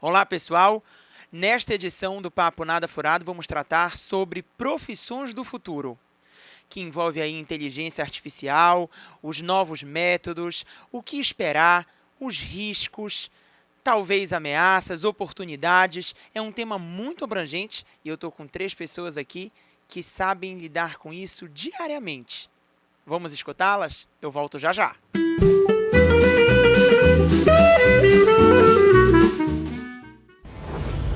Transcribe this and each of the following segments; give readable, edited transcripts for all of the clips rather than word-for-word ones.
Olá, pessoal! Nesta edição do Papo Nada Furado, vamos tratar sobre profissões do futuro, que envolve aí inteligência artificial, os novos métodos, o que esperar, os riscos, talvez ameaças, oportunidades. É um tema muito abrangente e eu estou com 3 pessoas aqui que sabem lidar com isso diariamente. Vamos escutá-las? Eu volto já já.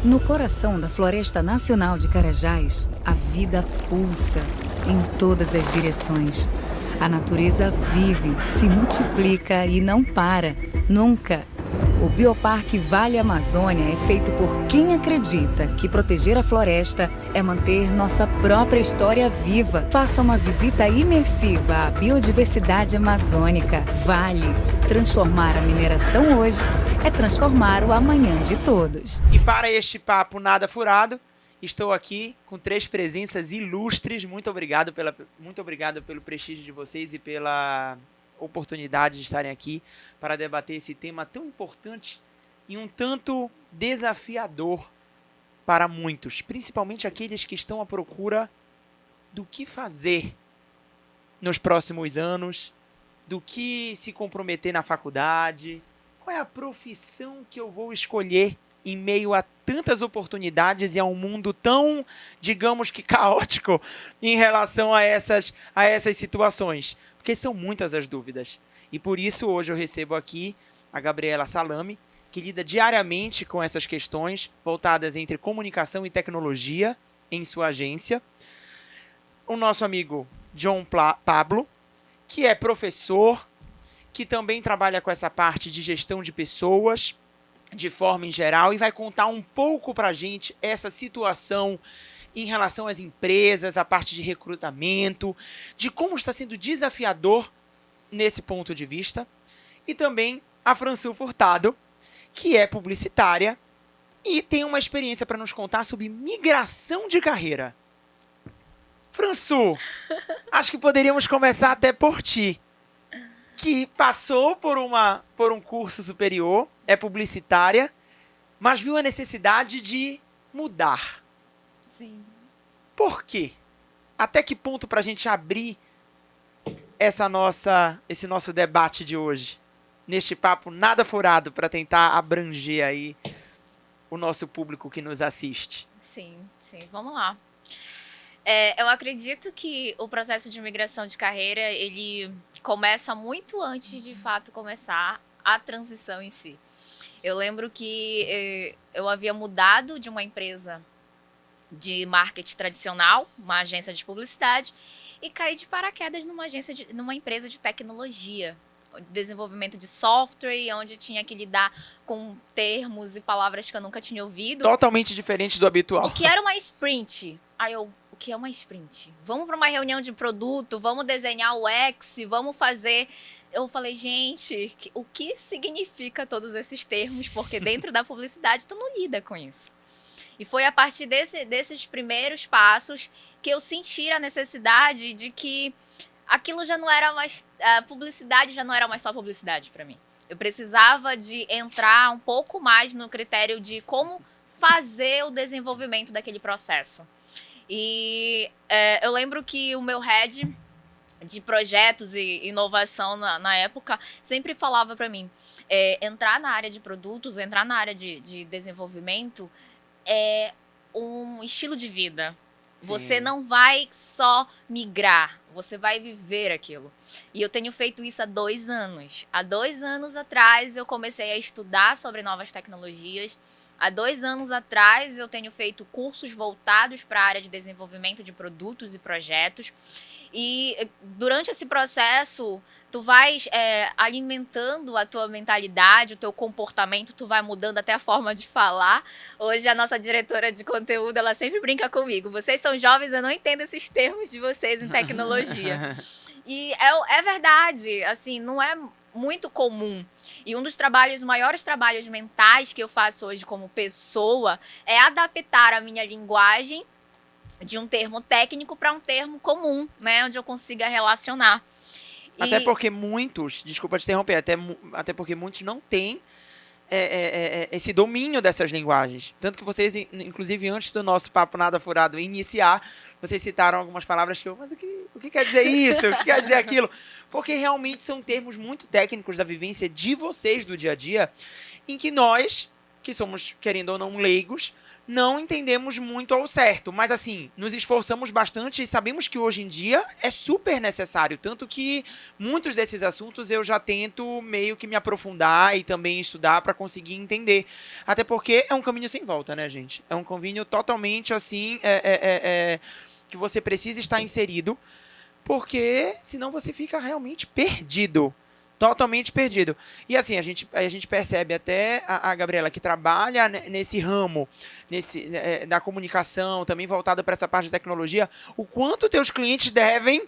No coração da Floresta Nacional de Carajás, a vida pulsa em todas as direções. A natureza vive, se multiplica e não para, nunca. O Bioparque Vale Amazônia é feito por quem acredita que proteger a floresta é manter nossa própria história viva. Faça uma visita imersiva à biodiversidade amazônica. Vale. Transformar a mineração hoje é transformar o amanhã de todos. E para este Papo Nada Furado, estou aqui com 3 presenças ilustres. Muito obrigado pelo prestígio de vocês e pela oportunidade de estarem aqui para debater esse tema tão importante e um tanto desafiador para muitos, principalmente aqueles que estão à procura do que fazer nos próximos anos, do que se comprometer na faculdade, qual é a profissão que eu vou escolher em meio a tantas oportunidades e a um mundo tão, digamos que caótico em relação a essas situações. Porque são muitas as dúvidas. E por isso hoje eu recebo aqui a Gabriela Salame, que lida diariamente com essas questões voltadas entre comunicação e tecnologia em sua agência. O nosso amigo John Pablo, que é professor, que também trabalha com essa parte de gestão de pessoas, de forma em geral, e vai contar um pouco para a gente essa situação em relação às empresas, a parte de recrutamento, de como está sendo desafiador nesse ponto de vista. E também a Fransu Furtado, que é publicitária e tem uma experiência para nos contar sobre migração de carreira. Fransu, acho que poderíamos começar até por ti, que passou por um curso superior, é publicitária, mas viu a necessidade de mudar. Sim. Por quê? Até que ponto para a gente abrir esse nosso debate de hoje? Neste papo nada furado para tentar abranger aí o nosso público que nos assiste. Sim, vamos lá. Eu acredito que o processo de migração de carreira, ele começa muito antes de fato começar a transição em si. Eu lembro que eu havia mudado de uma empresa de marketing tradicional, uma agência de publicidade, e caí de paraquedas numa empresa de tecnologia, desenvolvimento de software, onde tinha que lidar com termos e palavras que eu nunca tinha ouvido. Totalmente diferente do habitual. O que era uma sprint? O que é uma sprint? Vamos para uma reunião de produto, vamos desenhar o X, vamos fazer... Eu falei, gente, o que significa todos esses termos? Porque dentro da publicidade tu não lida com isso. E foi a partir desses primeiros passos que eu senti a necessidade de que aquilo já não era mais... A publicidade já não era mais só publicidade para mim. Eu precisava de entrar um pouco mais no critério de como fazer o desenvolvimento daquele processo. E eu lembro que o meu head de projetos e inovação na época sempre falava para mim, entrar na área de produtos, entrar na área de desenvolvimento é um estilo de vida. Sim. Você não vai só migrar, você vai viver aquilo. E eu tenho feito isso há 2 anos. Há 2 anos atrás eu comecei a estudar sobre novas tecnologias. Há 2 anos atrás eu tenho feito cursos voltados para a área de desenvolvimento de produtos e projetos. E durante esse processo, tu vais alimentando a tua mentalidade, o teu comportamento, tu vai mudando até a forma de falar. Hoje a nossa diretora de conteúdo, ela sempre brinca comigo. Vocês são jovens, eu não entendo esses termos de vocês em tecnologia. E é verdade, assim, não é muito comum. E um dos maiores trabalhos mentais que eu faço hoje como pessoa é adaptar a minha linguagem de um termo técnico para um termo comum, né, onde eu consiga relacionar. Até porque muitos, desculpa te interromper, até porque muitos não têm esse domínio dessas linguagens. Tanto que vocês, inclusive antes do nosso Papo Nada Furado iniciar, vocês citaram algumas palavras que mas o que quer dizer isso? O que quer dizer aquilo? Porque realmente são termos muito técnicos da vivência de vocês do dia a dia, em que nós, que somos, querendo ou não, leigos, não entendemos muito ao certo, mas assim, nos esforçamos bastante e sabemos que hoje em dia é super necessário, tanto que muitos desses assuntos eu já tento meio que me aprofundar e também estudar para conseguir entender, até porque é um caminho sem volta, né, gente? É um caminho totalmente assim, que você precisa estar inserido, porque senão você fica realmente perdido. Totalmente perdido. E assim, a gente percebe até a Gabriela que trabalha nesse ramo, da comunicação, também voltada para essa parte de tecnologia, o quanto teus clientes devem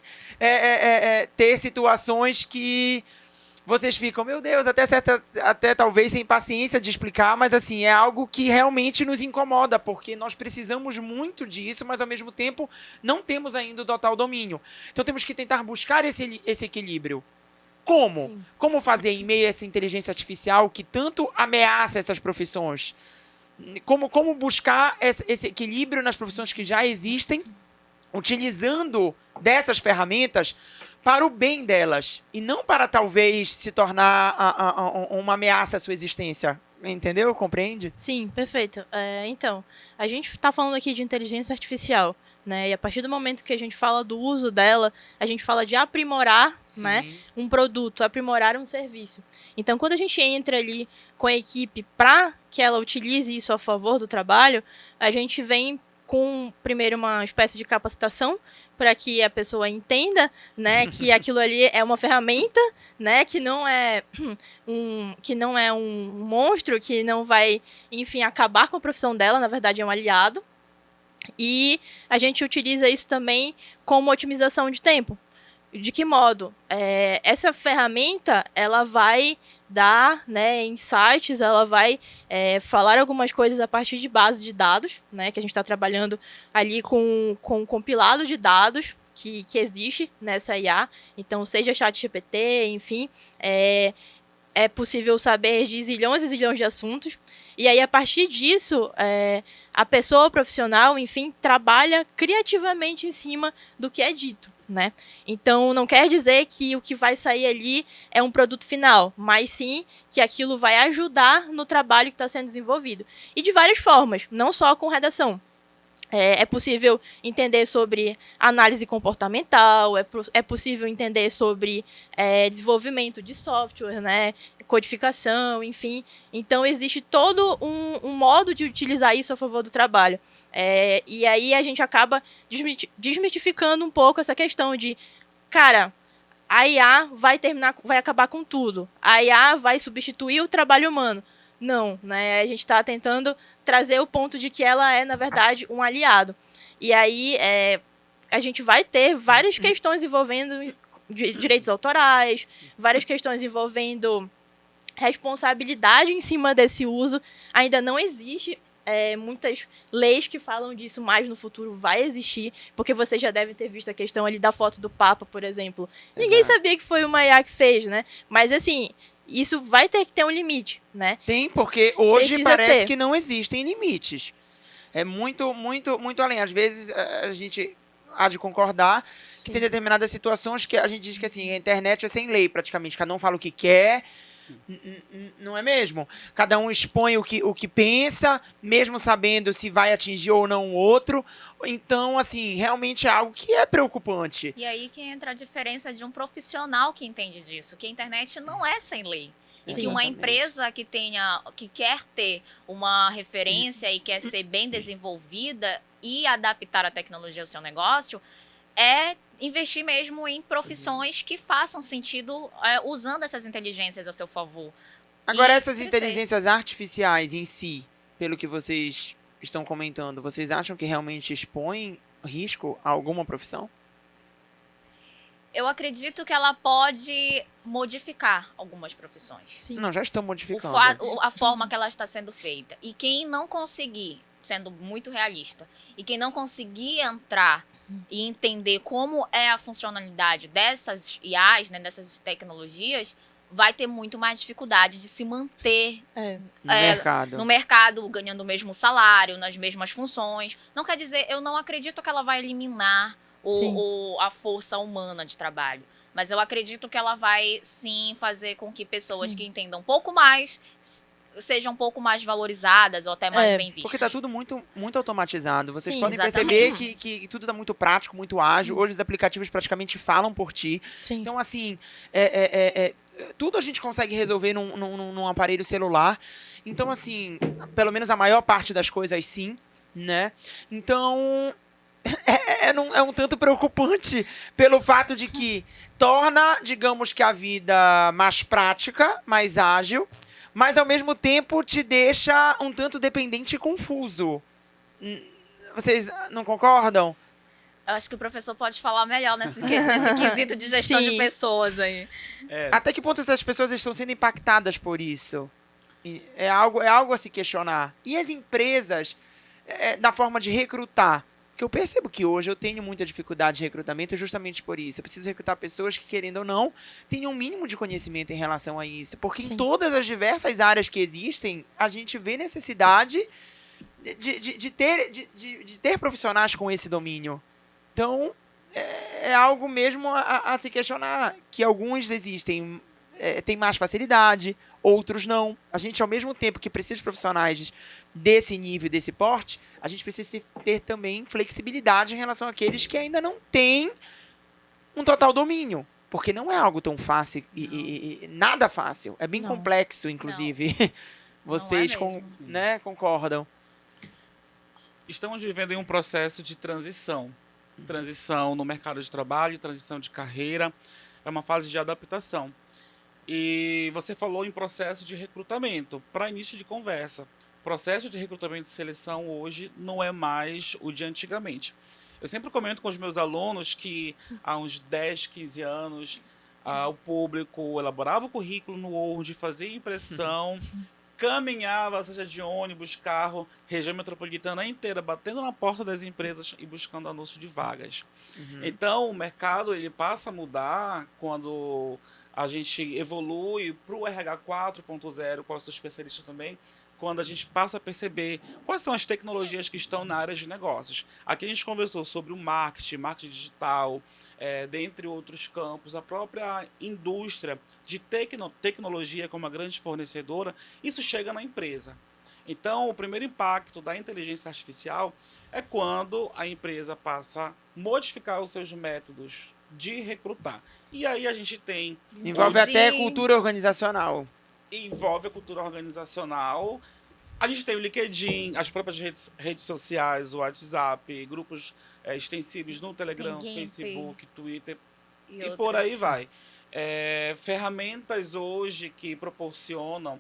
ter situações que vocês ficam, meu Deus, até talvez sem paciência de explicar, mas assim, é algo que realmente nos incomoda, porque nós precisamos muito disso, mas ao mesmo tempo não temos ainda o total domínio. Então temos que tentar buscar esse equilíbrio. Como? Sim. Como fazer em meio a essa inteligência artificial que tanto ameaça essas profissões? Como buscar esse equilíbrio nas profissões que já existem, utilizando dessas ferramentas para o bem delas e não para talvez se tornar uma ameaça à sua existência. Entendeu? Compreende? Sim, perfeito. Então, a gente está falando aqui de inteligência artificial, né? E a partir do momento que a gente fala do uso dela, a gente fala de aprimorar, né, um produto, aprimorar um serviço. Então, quando a gente entra ali com a equipe para que ela utilize isso a favor do trabalho, a gente vem com, primeiro, uma espécie de capacitação para que a pessoa entenda, né, que aquilo ali é uma ferramenta, né, que não é um monstro, que não vai, enfim, acabar com a profissão dela, na verdade é um aliado. E a gente utiliza isso também como otimização de tempo. De que modo? Essa ferramenta, ela vai dar, né, insights, ela vai falar algumas coisas a partir de bases de dados, né, que a gente está trabalhando ali com um compilado de dados que existe nessa IA. Então, seja ChatGPT, enfim, é possível saber de zilhões e zilhões de assuntos. E aí, a partir disso, a pessoa profissional, enfim, trabalha criativamente em cima do que é dito, né? Então, não quer dizer que o que vai sair ali é um produto final, mas sim que aquilo vai ajudar no trabalho que está sendo desenvolvido. E de várias formas, não só com redação. É possível entender sobre análise comportamental, é possível entender sobre desenvolvimento de software, né, codificação, enfim. Então, existe todo um modo de utilizar isso a favor do trabalho. E aí a gente acaba desmitificando um pouco essa questão de, cara, a IA vai acabar com tudo. A IA vai substituir o trabalho humano. Não, né? A gente está tentando trazer o ponto de que ela é, na verdade, um aliado. E aí a gente vai ter várias questões envolvendo direitos autorais, várias questões envolvendo responsabilidade em cima desse uso. Ainda não existe muitas leis que falam disso, mas no futuro vai existir, porque você já deve ter visto a questão ali da foto do Papa, por exemplo. Exato. Ninguém sabia que foi uma IA que fez, né? Mas assim, isso vai ter que ter um limite, né? Tem, porque hoje parece que não existem limites. É muito, muito, muito além. Às vezes a gente há de concordar que tem determinadas situações que a gente diz que assim, a internet é sem lei praticamente, cada um fala o que quer. Não é mesmo? Cada um expõe o que pensa, mesmo sabendo se vai atingir ou não o outro. Então, assim, realmente é algo que é preocupante. E aí que entra a diferença de um profissional que entende disso, que a internet não é sem lei. E que uma empresa que quer ter uma referência e quer ser bem desenvolvida e adaptar a tecnologia ao seu negócio, investir mesmo em profissões que façam sentido usando essas inteligências a seu favor. Agora, essas inteligências artificiais em si, pelo que vocês estão comentando, vocês acham que realmente expõem risco a alguma profissão? Eu acredito que ela pode modificar algumas profissões. Sim. Não, já estão modificando. A forma que ela está sendo feita. E quem não conseguir, sendo muito realista, e quem não conseguir entrar e entender como é a funcionalidade dessas IAs, né, dessas tecnologias, vai ter muito mais dificuldade de se manter No mercado. no mercado, ganhando o mesmo salário, nas mesmas funções. Não quer dizer, eu não acredito que ela vai eliminar a força humana de trabalho. Mas eu acredito que ela vai, sim, fazer com que pessoas que entendam um pouco mais sejam um pouco mais valorizadas ou até mais bem vistas. Porque tá tudo muito, muito automatizado. Vocês Sim, podem exatamente. perceber que tudo tá muito prático, muito ágil. Hoje os aplicativos praticamente falam por ti. Sim. Então, assim, tudo a gente consegue resolver num aparelho celular. Então, assim, pelo menos a maior parte das coisas, sim, né? Então, é um tanto preocupante pelo fato de que torna, digamos que a vida mais prática, mais ágil, mas ao mesmo tempo te deixa um tanto dependente e confuso. Vocês não concordam? Eu acho que o professor pode falar melhor nesse quesito de gestão de Sim. pessoas aí. Até que ponto essas pessoas estão sendo impactadas por isso? É algo a se questionar. E as empresas, da forma de recrutar? Porque eu percebo que hoje eu tenho muita dificuldade de recrutamento justamente por isso. Eu preciso recrutar pessoas que, querendo ou não, tenham um mínimo de conhecimento em relação a isso. Porque em todas as diversas áreas que existem, a gente vê necessidade de ter profissionais com esse domínio. Então, é algo mesmo a se questionar. Que alguns existem, têm mais facilidade, outros não. A gente, ao mesmo tempo que precisa de profissionais desse nível, desse porte, a gente precisa ter também flexibilidade em relação àqueles que ainda não têm um total domínio. Porque não é algo tão fácil e nada fácil. É bem complexo, inclusive. Vocês concordam? Estamos vivendo em um processo de transição. Transição no mercado de trabalho, transição de carreira. É uma fase de adaptação. E você falou em processo de recrutamento. Para início de conversa, processo de recrutamento e seleção hoje não é mais o de antigamente. Eu sempre comento com os meus alunos que há uns 10, 15 anos, o público elaborava o currículo no Word, fazia impressão, caminhava, seja de ônibus, carro, região metropolitana inteira, batendo na porta das empresas e buscando anúncio de vagas. Então, o mercado ele passa a mudar quando a gente evolui para o RH 4.0, qual eu sou especialista também, quando a gente passa a perceber quais são as tecnologias que estão na área de negócios. Aqui a gente conversou sobre o marketing digital, dentre outros campos, a própria indústria de tecnologia como uma grande fornecedora, isso chega na empresa. Então, o primeiro impacto da inteligência artificial é quando a empresa passa a modificar os seus métodos de recrutar. E aí a gente tem... Envolve até cultura organizacional. Envolve a cultura organizacional. A gente tem o LinkedIn, as próprias redes sociais, o WhatsApp, grupos extensivos no Telegram, Facebook, Twitter e por aí vai. Ferramentas hoje que proporcionam...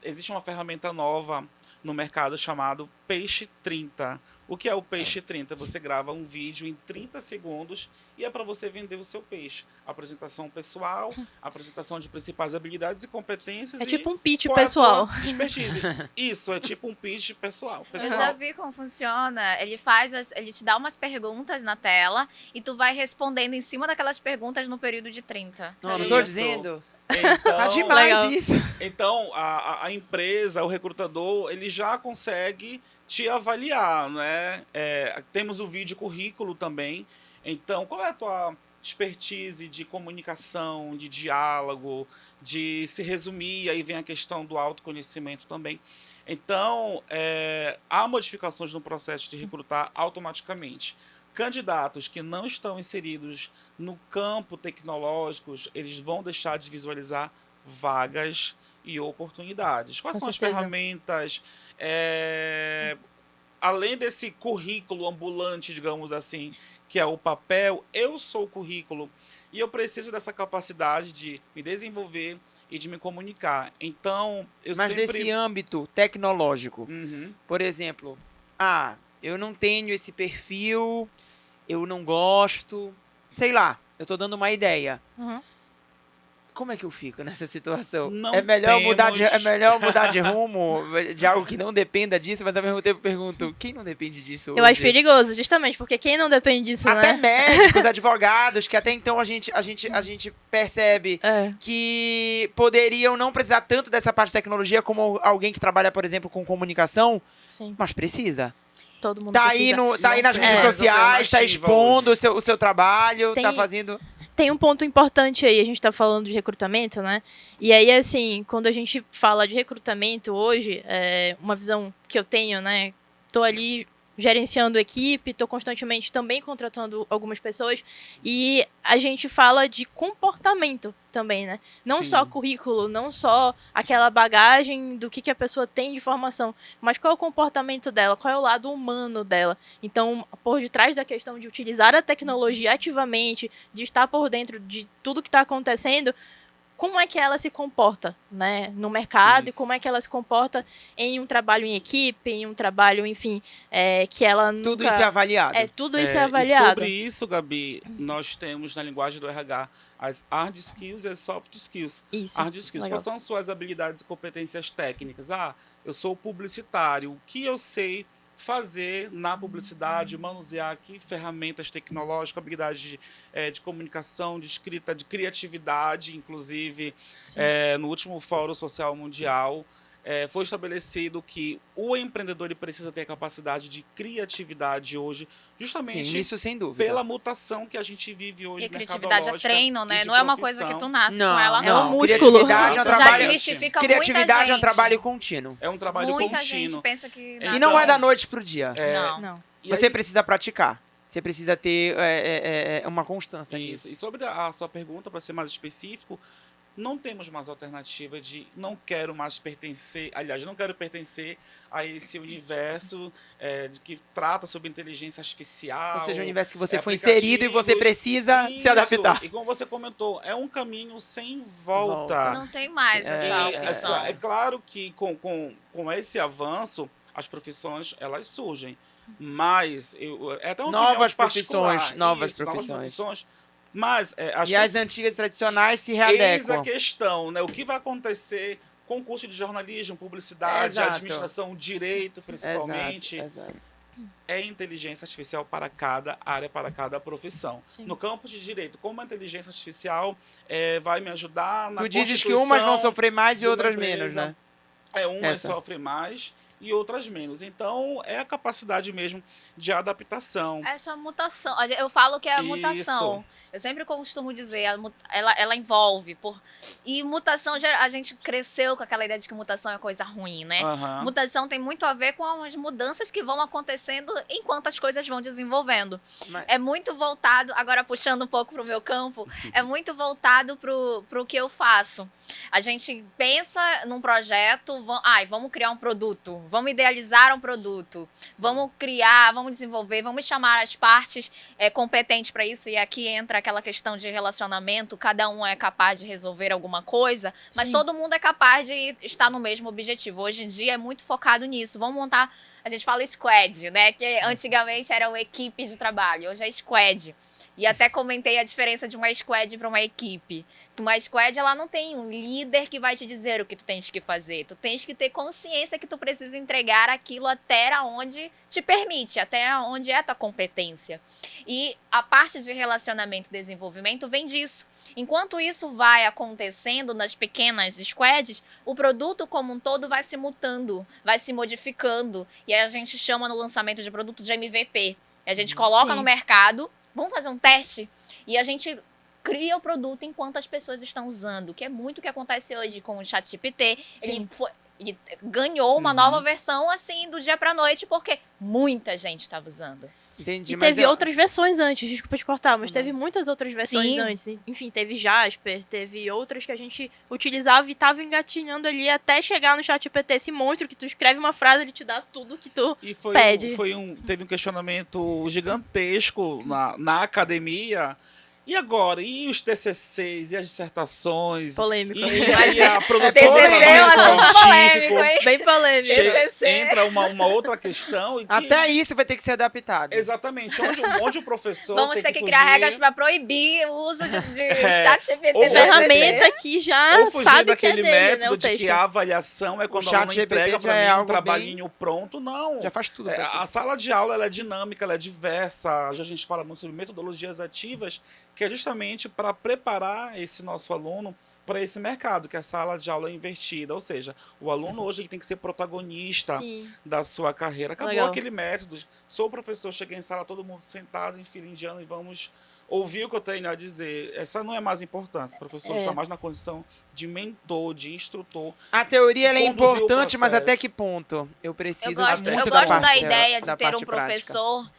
Existe uma ferramenta nova no mercado chamado Peixe 30. O que é o Peixe 30? Você grava um vídeo em 30 segundos e é para você vender o seu peixe. Apresentação pessoal, apresentação de principais habilidades e competências. É tipo um pitch qual pessoal. É a expertise. Isso, é tipo um pitch pessoal. Eu já vi como funciona. Ele te dá umas perguntas na tela e tu vai respondendo em cima daquelas perguntas no período de 30. Não tô dizendo. Então, tá demais legal. isso. Então, a empresa, o recrutador, ele já consegue te avaliar, né? Temos o vídeo currículo também. Então, qual é a tua expertise de comunicação, de diálogo, de se resumir? Aí vem a questão do autoconhecimento também. Então, há modificações no processo de recrutar automaticamente. Candidatos que não estão inseridos no campo tecnológico, eles vão deixar de visualizar vagas e oportunidades. Quais são as ferramentas? Além desse currículo ambulante, digamos assim, que é o papel, eu sou o currículo e eu preciso dessa capacidade de me desenvolver e de me comunicar. Então, Mas nesse âmbito tecnológico, por exemplo, eu não tenho esse perfil, eu não gosto, sei lá, eu tô dando uma ideia. como é que eu fico nessa situação? Não É melhor mudar de temos- rumo, de algo que não dependa disso, mas ao mesmo tempo eu pergunto, quem não depende disso Eu acho hoje? perigoso, justamente, porque quem não depende disso, Até né? médicos, advogados, que até então a gente percebe É, que poderiam não precisar tanto dessa parte de tecnologia como alguém que trabalha, por exemplo, com comunicação, sim. mas precisa. Todo mundo Tá precisa. aí nas tem mídias mais sociais, tá alternativa expondo hoje. o seu trabalho, tá Tem- fazendo... Tem um ponto importante aí, a gente tá falando de recrutamento, né? E aí, assim, quando a gente fala de recrutamento hoje, uma visão que eu tenho, né? Tô ali gerenciando equipe, tô constantemente também contratando algumas pessoas, e a gente fala de comportamento também, né? Não Sim. só currículo, não só aquela bagagem do que a pessoa tem de formação, mas qual é o comportamento dela, qual é o lado humano dela. Então, por detrás da questão de utilizar a tecnologia ativamente, de estar por dentro de tudo que está acontecendo, como é que ela se comporta, né, no mercado, e como é que ela se comporta em um trabalho em equipe, em um trabalho, enfim, que ela nunca... Tudo isso é avaliado. Tudo isso é E avaliado. sobre isso, Gabi, nós temos na linguagem do RH as hard skills e as soft skills. Isso, Hard skills, legal. quais são suas habilidades e competências técnicas? Eu sou publicitário, o que eu sei fazer na publicidade, manusear aqui ferramentas tecnológicas, habilidades de comunicação, de escrita, de criatividade, inclusive Sim. no último Fórum Social Mundial, foi estabelecido que o empreendedor ele precisa ter a capacidade de criatividade hoje, justamente Sim, isso sem dúvida. pela mutação que a gente vive hoje. E a criatividade é mercadológica treino, e né? de Não é uma coisa que profissão. tu nasce Não, com ela, É um não. músculo. Criatividade é um Isso já trabalho... desmistifica Criatividade muita é um gente. trabalho contínuo. É um trabalho Muita gente contínuo. pensa que... E E não Então, é da noite pro dia. Não. Não. E Você aí- precisa praticar. Você precisa ter uma constância Isso. nisso. E sobre a sua pergunta, para ser mais específico, não temos mais alternativa de não quero mais pertencer, aliás, não quero pertencer a esse universo de que trata sobre inteligência artificial. Ou seja, o universo que você foi aplicativos. inserido e você precisa se Isso. adaptar. E como você comentou, é um caminho sem volta. Não tem mais É, essa E, opção. é claro que com esse avanço, as profissões elas surgem. Mas é até uma Novas opinião particular. profissões, novas Isso, profissões. Mas E as antigas tradicionais se eis a readequam. questão, né? O que vai acontecer com o curso de jornalismo, publicidade, Exato. administração, direito, principalmente, Exato. é inteligência artificial para cada área, para cada profissão. Sim. No campo de direito, como a inteligência artificial vai me ajudar na Tu dizes que constituição umas vão sofrer mais e de uma outras empresa. menos, né? Umas Essa. sofrem mais e outras menos. Então, é a capacidade mesmo de adaptação. Essa mutação, eu falo que é a Isso. mutação. Eu sempre costumo dizer, ela envolve. E mutação, a gente cresceu com aquela ideia de que mutação é coisa ruim, né? Aham. Mutação tem muito a ver com as mudanças que vão acontecendo enquanto as coisas vão desenvolvendo. Mas- É muito voltado, agora puxando um pouco pro meu campo, é muito voltado pro que eu faço. A gente pensa num projeto, vamos criar um produto, vamos idealizar um produto, vamos criar, vamos desenvolver, vamos chamar as partes competentes para isso, e aqui entra aquela questão de relacionamento, cada um é capaz de resolver alguma coisa, mas Sim. todo mundo é capaz de estar no mesmo objetivo. Hoje em dia é muito focado nisso. Vamos montar, a gente fala squad, né? Que antigamente eram equipes de trabalho, hoje é squad. E até comentei a diferença de uma squad para uma equipe. Que uma squad, ela não tem um líder que vai te dizer o que tu tens que fazer. Tu tens que ter consciência que tu precisa entregar aquilo até onde te permite, até onde é a tua competência. E a parte de relacionamento e desenvolvimento vem disso. Enquanto isso vai acontecendo nas pequenas squads, o produto como um todo vai se mutando, vai se modificando. E aí a gente chama no lançamento de produto de MVP. E a gente coloca Sim. no mercado, vamos fazer um teste, e a gente cria o produto enquanto as pessoas estão usando, que é muito o que acontece hoje com o ChatGPT. Ele ganhou uma nova versão assim do dia pra noite, porque muita gente estava usando. Entendi, E mas teve outras versões antes, desculpa te cortar, mas teve muitas outras versões Sim. antes. Enfim, teve Jasper, teve outras que a gente utilizava e tava engatinhando ali até chegar no ChatGPT, esse monstro que tu escreve uma frase, ele te dá tudo que tu... E foi Pede. teve um questionamento gigantesco na academia E agora? E os TCCs? E as dissertações? Polêmico. E aí a produção TCC é um assunto polêmico, hein? Bem polêmico. TCC. entra uma outra questão. E que, Até isso vai ter que ser adaptado. exatamente. Onde o professor Vamos tem ter que fugir, criar regras para proibir o uso de chat GPT. ou no Ferramenta TCC. que já ou fugir sabe que é daquele dele, né, método o de texto. que a avaliação é quando o chat aluno GPT entrega já é para mim um algo trabalhinho pronto. Não. Já faz tudo. pra ti. A sala de aula ela é dinâmica, ela é diversa. Já a gente fala muito sobre metodologias ativas, que é justamente para preparar esse nosso aluno para esse mercado, que é a sala de aula invertida. Ou seja, o aluno hoje ele tem que ser protagonista Sim. da sua carreira. Acabou Legal. aquele método. Sou o professor, cheguei em sala, todo mundo sentado, em fila indiana, e vamos ouvir o que eu tenho a dizer. Essa não é mais importância. O professor está mais na condição de mentor, de instrutor. A teoria ela é conduzir o importante, mas processo. até que ponto? Eu preciso Eu gosto, muito eu da gosto parte da ideia de da ter um parte prática. professor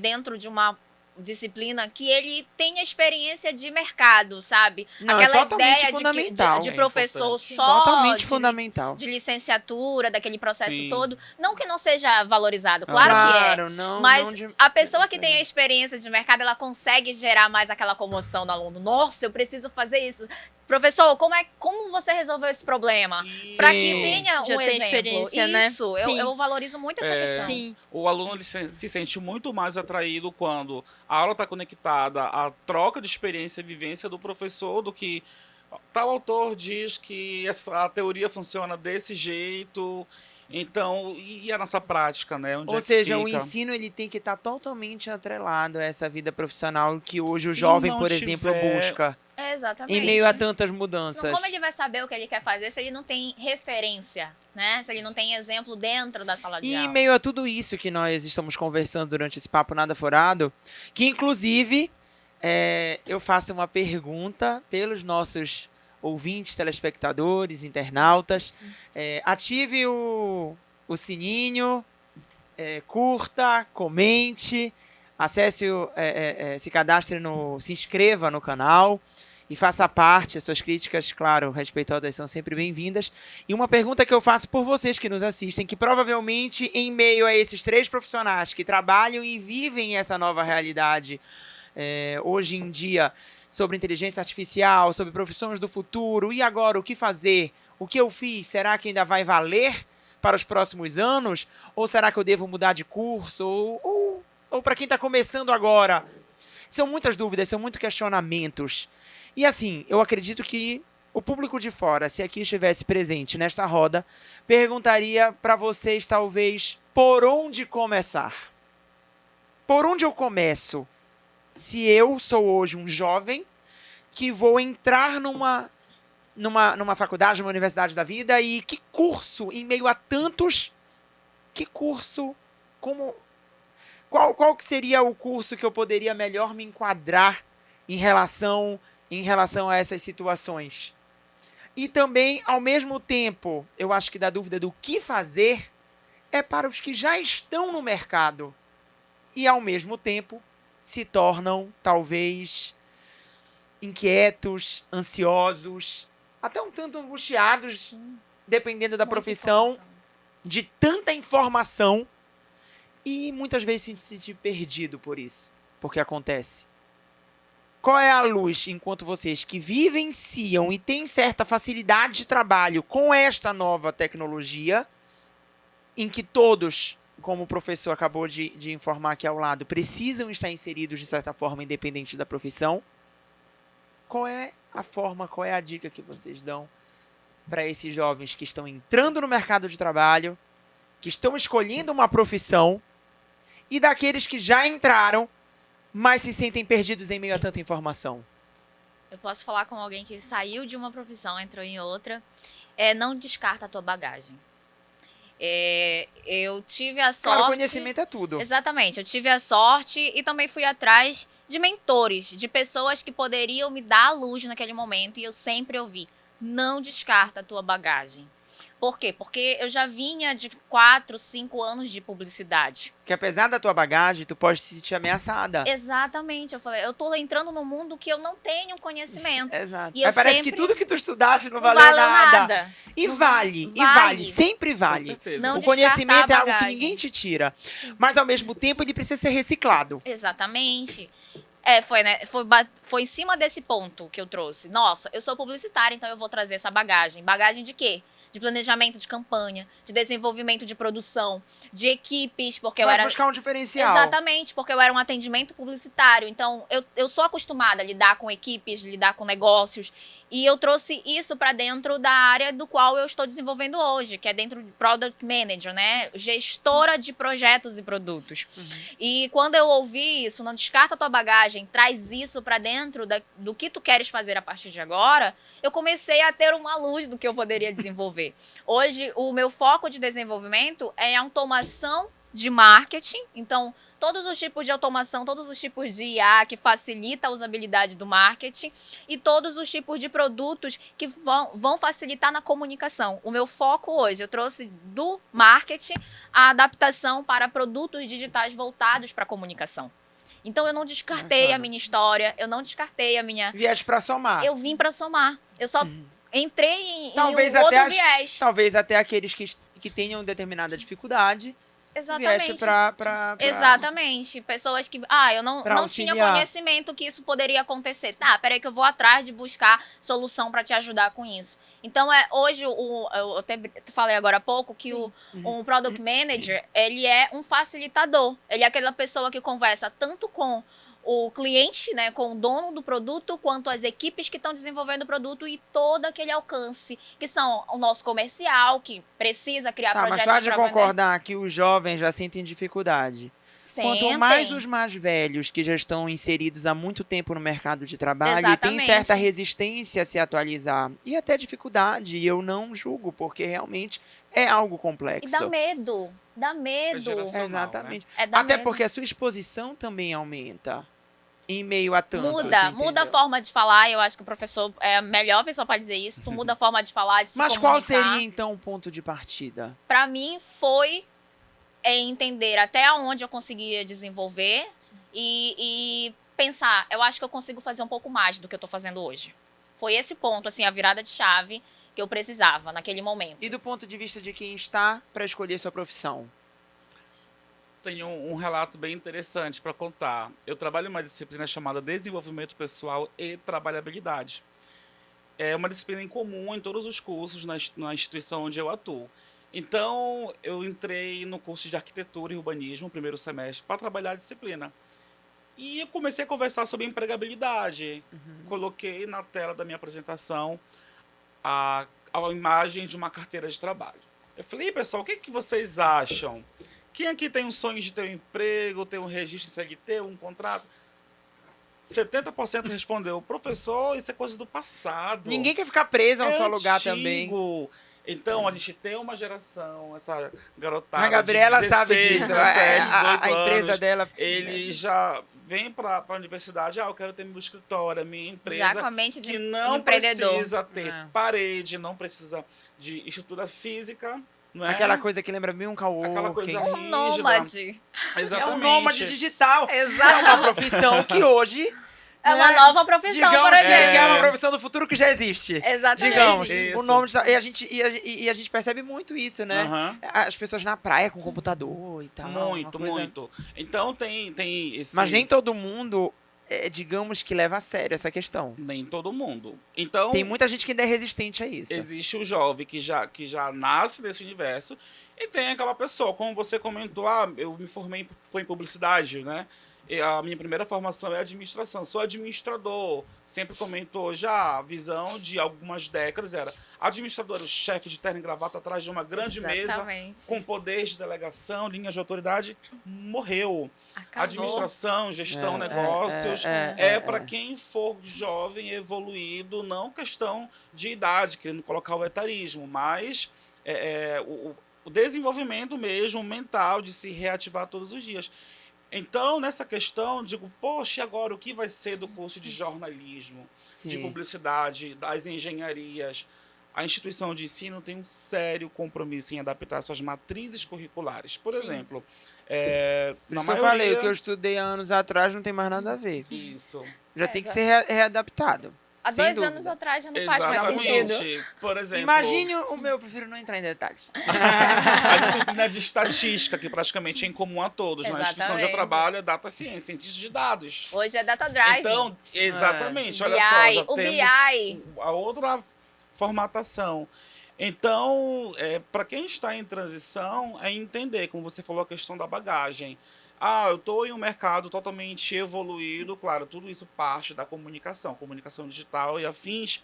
dentro de uma disciplina que ele tenha experiência de mercado, sabe? Não, Aquela é totalmente ideia fundamental. de É professor importante. só Totalmente de, fundamental. de licenciatura, daquele processo Sim. todo. Não que não seja valorizado, claro que é. não, Mas não de- a pessoa que tem a experiência de mercado, ela consegue gerar mais aquela comoção no aluno. Nossa, eu preciso fazer isso. Professor, como você resolveu esse problema? Para que Sim. tenha Já um tem exemplo. experiência, né? Isso, Sim. eu valorizo muito essa questão. Sim. O aluno ele se sente muito mais atraído quando a aula está conectada à troca de experiência e vivência do professor do que tal autor diz que a teoria funciona desse jeito. Então, e a nossa prática, né? Onde Ou é que seja, o fica? ensino ele tem que estar totalmente atrelado a essa vida profissional que hoje o Se jovem, não por exemplo, tiver- busca. Exatamente. Em meio a tantas Senão, mudanças. como ele vai saber o que ele quer fazer se ele não tem referência, né? Se ele não tem exemplo dentro da sala de E em aula. meio a tudo isso que nós estamos conversando durante esse Papo Nada Furado, que inclusive eu faço uma pergunta pelos nossos ouvintes, telespectadores, internautas. Ative o sininho, curta, comente, acesse, se cadastre se inscreva no canal e faça parte. As suas críticas, claro, respeitosas, são sempre bem-vindas. E uma pergunta que eu faço por vocês que nos assistem, que provavelmente em meio a esses 3 profissionais que trabalham e vivem essa nova realidade hoje em dia, sobre inteligência artificial, sobre profissões do futuro, e agora o que fazer? O que eu fiz, será que ainda vai valer para os próximos anos? Ou será que eu devo mudar de curso? Ou para quem está começando agora? São muitas dúvidas, são muitos questionamentos. E assim, eu acredito que o público de fora, se aqui estivesse presente nesta roda, perguntaria para vocês, talvez, por onde começar? Por onde eu começo? Se eu sou hoje um jovem que vou entrar numa faculdade, numa universidade da vida, e que curso, em meio a tantos, que curso, qual que seria o curso que eu poderia melhor me enquadrar em relação a essas situações? E também, ao mesmo tempo, eu acho que da dúvida do que fazer é para os que já estão no mercado e, ao mesmo tempo, se tornam, talvez, inquietos, ansiosos, até um tanto angustiados, dependendo da Muita profissão, informação. de tanta informação, e muitas vezes se sentir perdido por isso, porque acontece. Qual é a luz, enquanto vocês que vivenciam e têm certa facilidade de trabalho com esta nova tecnologia, em que todos, como o professor acabou de informar aqui ao lado, precisam estar inseridos de certa forma, independente da profissão? Qual é a forma, qual é a dica que vocês dão para esses jovens que estão entrando no mercado de trabalho, que estão escolhendo uma profissão, e daqueles que já entraram, mas se sentem perdidos em meio a tanta informação? Eu posso falar com alguém que saiu de uma profissão, entrou em outra. Não descarta a tua bagagem. Eu tive a sorte... Claro, conhecimento é tudo. Exatamente. Eu tive a sorte e também fui atrás de mentores, de pessoas que poderiam me dar a luz naquele momento. E eu sempre ouvi, não descarta a tua bagagem. Por quê? Porque eu já vinha de 4, 5 anos de publicidade. Que apesar da tua bagagem, tu pode se sentir ameaçada. Exatamente. Eu falei, eu tô entrando num mundo que eu não tenho conhecimento. Exato. E eu Mas parece sempre- que tudo que tu estudaste não Não valeu valeu nada. E Não vale, vale. sempre Com vale. certeza. Não O descartar conhecimento é a algo que bagagem. ninguém te tira. Mas ao mesmo tempo ele precisa ser reciclado. Exatamente. Foi, né? Foi em cima desse ponto que eu trouxe. Nossa, eu sou publicitária, então eu vou trazer essa bagagem. Bagagem de quê? De planejamento de campanha, de desenvolvimento de produção, de equipes, porque eu Mas era... buscar um diferencial. Exatamente, porque eu era um atendimento publicitário. Então, eu sou acostumada a lidar com equipes, lidar com negócios. E eu trouxe isso para dentro da área do qual eu estou desenvolvendo hoje, que é dentro de Product Manager, né? Gestora de projetos e produtos. E quando eu ouvi isso, não descarta a tua bagagem, traz isso para dentro do que tu queres fazer a partir de agora, eu comecei a ter uma luz do que eu poderia desenvolver. Hoje, o meu foco de desenvolvimento é a automação de marketing. Então, todos os tipos de automação, todos os tipos de IA que facilita a usabilidade do marketing e todos os tipos de produtos que vão facilitar na comunicação. O meu foco hoje, eu trouxe do marketing a adaptação para produtos digitais voltados para a comunicação. Então, eu não descartei a minha história, eu não descartei a minha... Vieste pra somar. Eu vim para somar. Eu só entrei em Talvez um até outro viés. Talvez até aqueles que tenham determinada dificuldade viesse Exatamente. pra... Exatamente. Pessoas que, eu não tinha auxiliar. conhecimento que isso poderia acontecer. Tá, peraí que eu vou atrás de buscar solução para te ajudar com isso. Então, hoje, eu até falei agora há pouco que um Product Manager, ele é um facilitador. Ele é aquela pessoa que conversa tanto com o cliente, né, com o dono do produto, quanto as equipes que estão desenvolvendo o produto e todo aquele alcance, que são o nosso comercial, que precisa criar Tá, mas projetos tu há de pra concordar que os jovens já sentem dificuldade. vender. Quanto mais Sentem. os mais velhos, que já estão inseridos há muito tempo no mercado de trabalho e têm Exatamente. certa resistência a se atualizar, e até dificuldade, e eu não julgo, porque realmente é algo E complexo. dá medo. Dá medo. geração. Exatamente. Dá Até medo. porque a sua exposição também aumenta em meio a tanto. Muda a forma de falar. Eu acho que o professor é a melhor pessoa para dizer isso. Tu muda a forma de falar, de se Mas comunicar. qual seria, então, o ponto de partida? Para mim, foi entender até onde eu conseguia desenvolver e pensar, eu acho que eu consigo fazer um pouco mais do que eu tô fazendo hoje. Foi esse ponto, assim, a virada de chave que eu precisava naquele momento. E do ponto de vista de quem está para escolher sua profissão? Tenho um relato bem interessante para contar. Eu trabalho em uma disciplina chamada Desenvolvimento Pessoal e Trabalhabilidade. É uma disciplina em comum em todos os cursos na instituição onde eu atuo. Então, eu entrei no curso de Arquitetura e Urbanismo, primeiro semestre, para trabalhar a disciplina. E eu comecei a conversar sobre empregabilidade. Coloquei na tela da minha apresentação a imagem de uma carteira de trabalho. Eu falei, pessoal, o que vocês acham? Quem aqui tem um sonho de ter um emprego, ter um registro em CLT, um contrato? 70% respondeu, professor, isso é coisa do passado. Ninguém quer ficar preso a um É só lugar antigo. também. Então, a gente tem uma geração, essa garotada A Gabriela de sabe 16, disso. 17, 18 A empresa anos, dela. ele já vem para a universidade, eu quero ter meu escritório, a minha Já com empresa, a mente de que não empreendedor. precisa ter É. parede, não precisa de estrutura física, não é? Aquela coisa que lembra bem um coworking. Aquela coisa Um rígida. nômade. Exatamente. É um nômade digital. É Exato. uma profissão que hoje... É uma né, nova profissão, digamos por que é exemplo. uma profissão do futuro que já existe. Exatamente. Digamos, Isso. o nome e a gente percebe muito isso, né? Aham. As pessoas na praia com computador e tal. Muito, uma coisa- muito. Então tem esse... Mas nem todo mundo, digamos que leva a sério essa questão. Nem todo mundo. Então, Tem muita gente que ainda é resistente a isso. existe o jovem que já nasce nesse universo e tem aquela pessoa, como você comentou, eu me formei em publicidade, né? E a minha primeira formação é administração, sou administrador. Sempre comentou já a visão de algumas décadas era administrador, o chefe de terno e gravata atrás de uma grande mesa Exatamente. com poder de delegação, linhas de autoridade, morreu. Acabou. Administração, gestão, negócios, para quem for jovem, evoluído, não questão de idade, querendo colocar o etarismo, mas o desenvolvimento mesmo mental de se reativar todos os dias. Então, nessa questão, digo, poxa, e agora o que vai ser do curso de jornalismo, de Sim. publicidade, das engenharias? A instituição de ensino tem um sério compromisso em adaptar suas matrizes curriculares. Por exemplo, Por na isso que eu falei, o que eu estudei há anos atrás não tem mais nada a ver. Isso. Já tem que ser readaptado. Há Sem 2 dúvida. anos atrás já não faz mais sentido. Exatamente. Por exemplo, Imagine o meu, eu prefiro não entrar em detalhes. a disciplina de estatística, que praticamente é em comum a todos. Na instituição de Exatamente. trabalho é data ciência, cientista de dados. Hoje é Data Drive. Então, exatamente, olha BI, só, já o temos BI. a outra formatação. Então, para quem está em transição, é entender, como você falou, a questão da bagagem. Eu estou em um mercado totalmente evoluído, claro, tudo isso parte da comunicação digital e afins.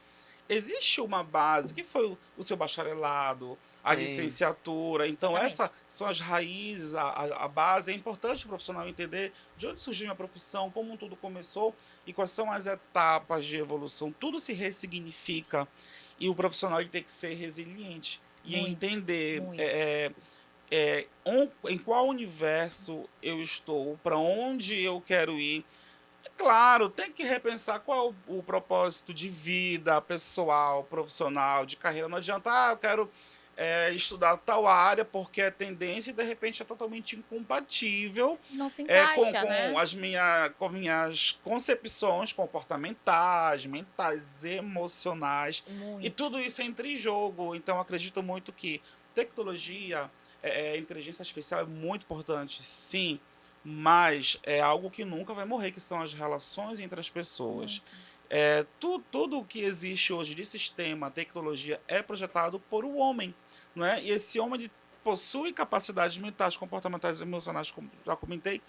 Existe uma base, que foi o seu bacharelado, a Sim. licenciatura. Então, Exatamente. essas são as raízes, a base. É importante o profissional entender de onde surgiu a profissão, como tudo começou e quais são as etapas de evolução. Tudo se ressignifica e o profissional ele tem que ser resiliente e Muito, entender muito. em qual universo eu estou, para onde eu quero ir. Claro, tem que repensar qual o propósito de vida pessoal, profissional, de carreira. Não adianta, eu quero estudar tal área porque é tendência e de repente é totalmente incompatível Não se com encaixa, né? com minhas concepções comportamentais, mentais, emocionais. E Muito. tudo isso entra em jogo. Então, acredito muito que tecnologia, inteligência artificial é muito importante, sim, mas é algo que nunca vai morrer, que são as relações entre as pessoas. Tudo que existe hoje de sistema, tecnologia, é projetado por um homem, não é? E esse homem ele possui capacidades mentais, comportamentais e emocionais, como já comentei.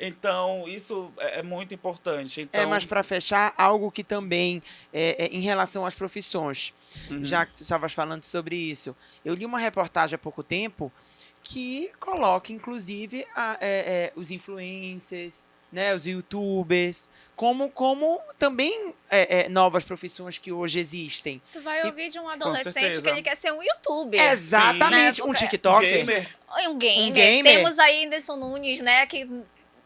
Então, isso é muito importante. Então, Mas para fechar, algo que também, em relação às profissões, já que tu estavas falando sobre isso, eu li uma reportagem há pouco tempo que coloca, inclusive, os influencers, né, os youtubers, como também novas profissões que hoje existem. Tu vai ouvir de um adolescente certeza. que ele quer ser um youtuber. Exatamente, Sim, um né? TikToker. gamer, Um gamer. Um gamer. Temos aí Anderson Nunes, né? Que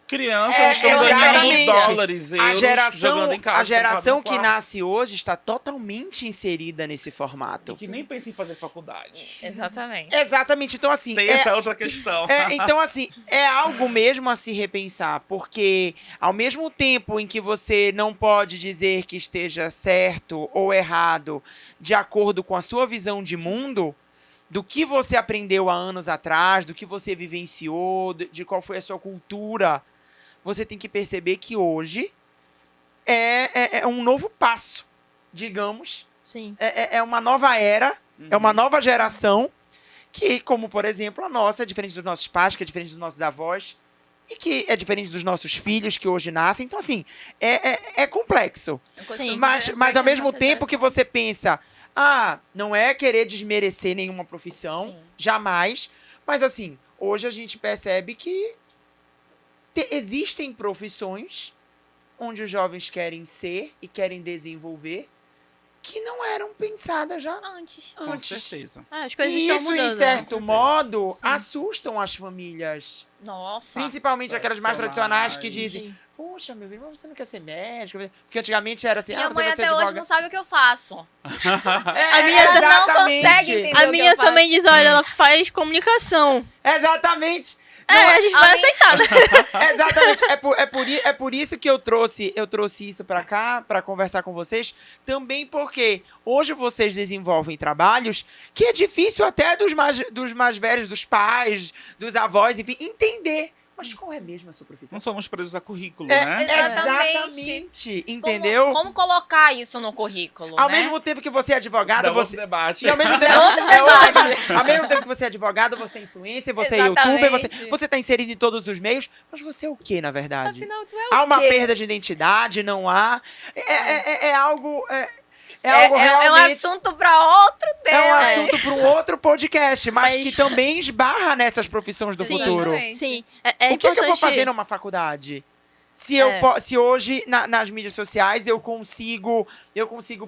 crianças estão exatamente. ganhando dólares, euros, A jogando em casa. geração trancado que no quarto, nasce hoje está totalmente inserida nesse formato. e que nem pensa em fazer faculdade. Exatamente. Exatamente, então assim, Tem essa outra questão. então, assim, é algo mesmo a se repensar, porque ao mesmo tempo em que você não pode dizer que esteja certo ou errado de acordo com a sua visão de mundo, do que você aprendeu há anos atrás, do que você vivenciou, de qual foi a sua cultura, você tem que perceber que hoje é um novo passo, digamos, Sim. é uma nova era, é uma nova geração, que, como, por exemplo, a nossa, é diferente dos nossos pais, que é diferente dos nossos avós, e que é diferente dos nossos filhos que hoje nascem. Então, assim, é complexo. Sim. Mas ao mesmo tempo que você pensa, não é querer desmerecer nenhuma profissão, Sim. jamais, mas, assim, hoje a gente percebe que existem profissões onde os jovens querem ser e querem desenvolver que não eram pensadas já Antes. Com antes. certeza. As coisas E estão isso, mudando. em certo modo, Sim. assustam as famílias. Nossa. Principalmente aquelas mais tradicionais que Tradicionais. dizem, Sim. poxa, meu filho, mas você não quer ser médico? Porque antigamente era assim, Minha você mãe vai ser até hoje advogado. não sabe o que eu faço. A minha Ela não exatamente. consegue entender. A o que minha eu faço. também diz, olha, ela faz comunicação. Exatamente. A gente vai a minha- aceitar. Exatamente. É por isso que eu trouxe isso pra cá, pra conversar com vocês. Também porque hoje vocês desenvolvem trabalhos que é difícil até dos mais velhos, dos pais, dos avós, enfim, entender. Mas qual é mesmo a sua profissão? Não somos presos a currículo, né? Exatamente. Entendeu? Como colocar isso no currículo, Ao né? mesmo tempo que você é advogado, Dá outro você... debate. E ao mesmo tempo, É outro debate. Ao mesmo tempo que você é advogado, você é influencer, você é Exatamente. youtuber, você tá inserido em todos os meios, mas você é o que, na verdade? Afinal, tu é o Há uma quê? perda de identidade, não há. É algo. É É algo um realmente. assunto para outro tema. É um assunto para um outro podcast, mas Mas- que também esbarra nessas profissões do Sim. futuro. Exatamente. Sim. É O que importante. eu vou fazer numa faculdade? Se hoje, nas mídias sociais, eu consigo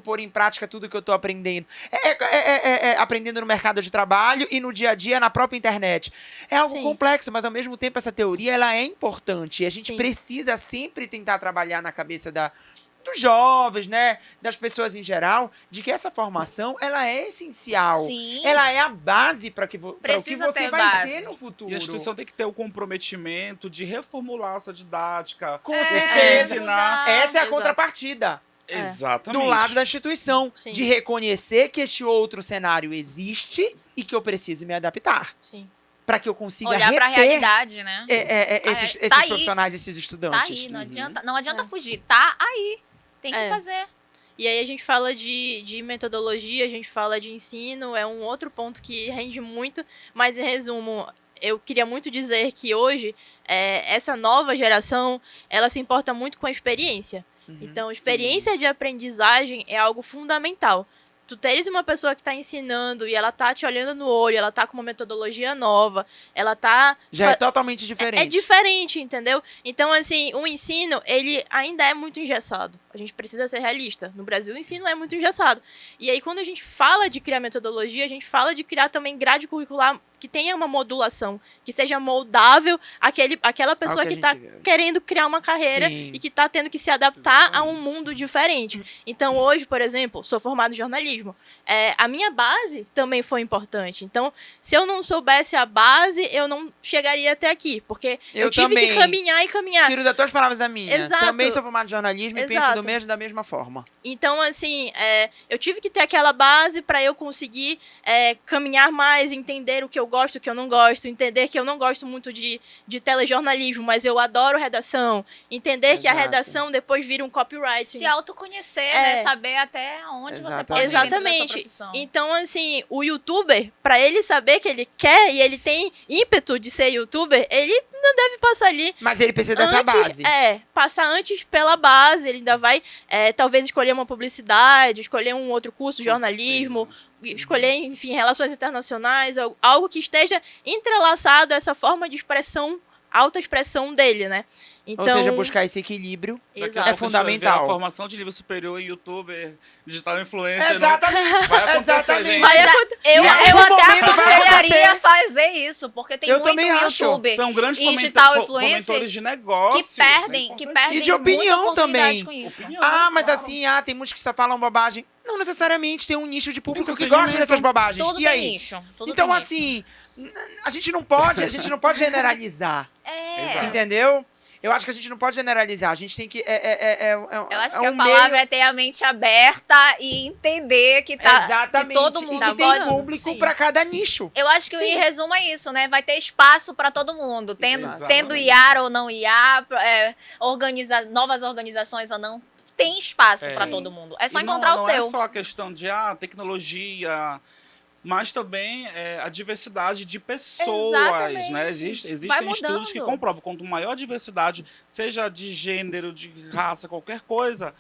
pôr em prática tudo que eu tô aprendendo. Aprendendo no mercado de trabalho e no dia a dia, na própria internet. É algo Sim. complexo, mas ao mesmo tempo essa teoria ela é importante. E a gente Sim. precisa sempre tentar trabalhar na cabeça dos jovens, né? Das pessoas em geral, de que essa formação ela é essencial. Sim. Ela é a base para o que Precisa você ter vai base. ser no futuro. E a instituição tem que ter o comprometimento de reformular a sua didática. Com É, certeza. ensinar. Essa é a Exato. contrapartida. Exatamente. do lado da instituição, Sim. de reconhecer que este outro cenário existe e que eu preciso me adaptar, Sim. para que eu consiga Olhar pra reter realidade, né? esses Tá aí. profissionais, esses Tá estudantes. aí, não adianta fugir. Tá aí. Tem que É. fazer. E aí a gente fala de metodologia, a gente fala de ensino, é um outro ponto que rende muito, mas em resumo, eu queria muito dizer que hoje, essa nova geração, ela se importa muito com a experiência. Então, experiência de aprendizagem é algo fundamental. Tu teres uma pessoa que está ensinando e ela tá te olhando no olho, ela tá com uma metodologia nova, ela tá... Já é totalmente diferente. É diferente, entendeu? Então, assim, o ensino, ele ainda é muito engessado. A gente precisa ser realista. No Brasil, o ensino é muito engessado. E aí, quando a gente fala de criar metodologia, a gente fala de criar também grade curricular que tenha uma modulação, que seja moldável àquela pessoa que está querendo criar uma carreira e que está tendo que se adaptar a um mundo diferente. Então, hoje, por exemplo, sou formado em jornalismo. A minha base também foi importante. Então, se eu não soubesse a base, eu não chegaria até aqui, porque eu tive que caminhar e caminhar. Tiro das tuas palavras a minha. Exato. Também sou formado em jornalismo e penso da mesma forma. Então, assim, eu tive que ter aquela base para eu conseguir caminhar mais, entender o que eu gosto, o que eu não gosto, entender que eu não gosto muito de telejornalismo, mas eu adoro redação, entender que a redação depois vira um copyright. Se autoconhecer, né? Saber até onde você pode ir dentro da sua profissão. Então, assim, o youtuber, para ele saber que ele quer e ele tem ímpeto de ser youtuber, ele não deve passar ali. Mas ele precisa dessa base. Passar antes pela base, ele ainda vai talvez escolher uma publicidade, escolher um outro curso, jornalismo, escolher, enfim, relações internacionais, algo que esteja entrelaçado a essa forma de expressão, alta expressão dele, né? Então, ou seja, buscar esse equilíbrio exato. é fundamental. A formação de nível superior em youtuber, digital influencer, exatamente. Vai acontecer, gente. Eu até aconselharia fazer isso, porque tem muito youtuber São grandes e digital fomentores de negócios. Que perdem e de opinião também. Com isso. Mas assim, tem muitos que só falam bobagem. Não necessariamente, tem um nicho de público que gosta dessas bobagens. Tudo e tem aí? nicho. Então, assim, a gente não pode generalizar. Entendeu? Eu acho que a gente não pode generalizar. A gente tem que. Eu acho que a palavra é ter a mente aberta e entender que exatamente, que todo mundo e que tem público para cada nicho. Eu acho que em resumo é isso, né? Vai ter espaço para todo mundo, tendo IAR ou não IAR, novas organizações ou não. Tem espaço para todo mundo. É só encontrar o seu. Não é só a questão de tecnologia, mas também a diversidade de pessoas, exatamente. né? Existem estudos que comprovam quanto maior a diversidade, seja de gênero, de raça, qualquer coisa,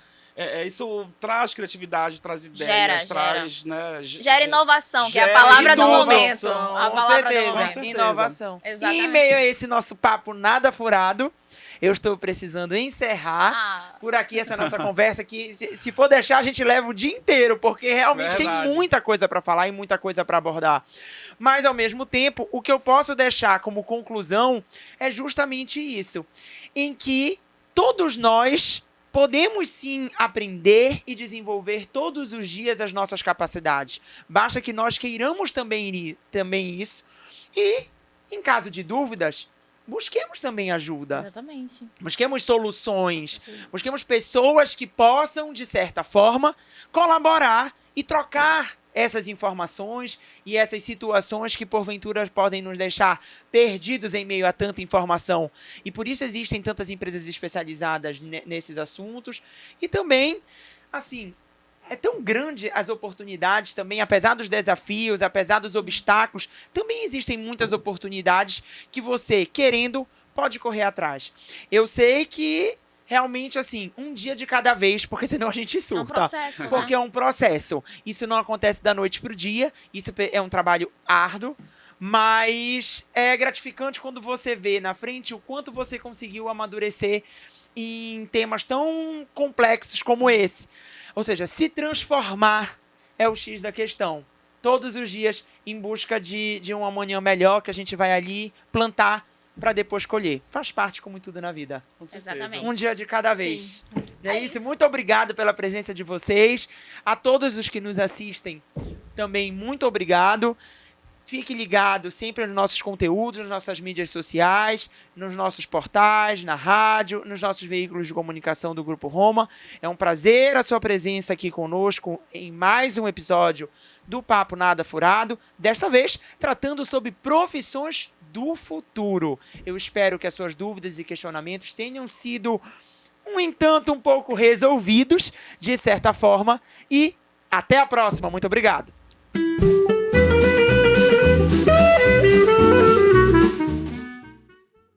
isso traz criatividade, traz ideias, traz, né? Gera inovação, que é a palavra do momento. Com certeza, inovação. Exatamente. E em meio a esse nosso papo nada furado, eu estou precisando encerrar por aqui essa nossa conversa, que se for deixar, a gente leva o dia inteiro, porque realmente tem muita coisa para falar e muita coisa para abordar. Mas, ao mesmo tempo, o que eu posso deixar como conclusão é justamente isso, em que todos nós podemos sim aprender e desenvolver todos os dias as nossas capacidades. Basta que nós queiramos também isso e, em caso de dúvidas, busquemos também ajuda. Exatamente. Busquemos soluções. Busquemos pessoas que possam, de certa forma, colaborar e trocar essas informações e essas situações que, porventura, podem nos deixar perdidos em meio a tanta informação. E por isso existem tantas empresas especializadas nesses assuntos. E também, assim, é tão grande as oportunidades também, apesar dos desafios, apesar dos obstáculos, também existem muitas oportunidades que você, querendo, pode correr atrás. Eu sei que, realmente, assim, um dia de cada vez, porque senão a gente surta. É um processo, porque é um processo. Isso não acontece da noite pro dia, isso é um trabalho árduo, mas é gratificante quando você vê na frente o quanto você conseguiu amadurecer em temas tão complexos como esse. Ou seja, se transformar é o X da questão. Todos os dias em busca de um amanhã melhor que a gente vai ali plantar para depois colher. Faz parte, como tudo na vida. Exatamente. Um dia de cada vez. É isso. Muito obrigado pela presença de vocês. A todos os que nos assistem, também muito obrigado. Fique ligado sempre nos nossos conteúdos, nas nossas mídias sociais, nos nossos portais, na rádio, nos nossos veículos de comunicação do Grupo Roma. É um prazer a sua presença aqui conosco em mais um episódio do Papo Nada Furado, desta vez tratando sobre profissões do futuro. Eu espero que as suas dúvidas e questionamentos tenham sido, um pouco resolvidos, de certa forma, e até a próxima. Muito obrigado.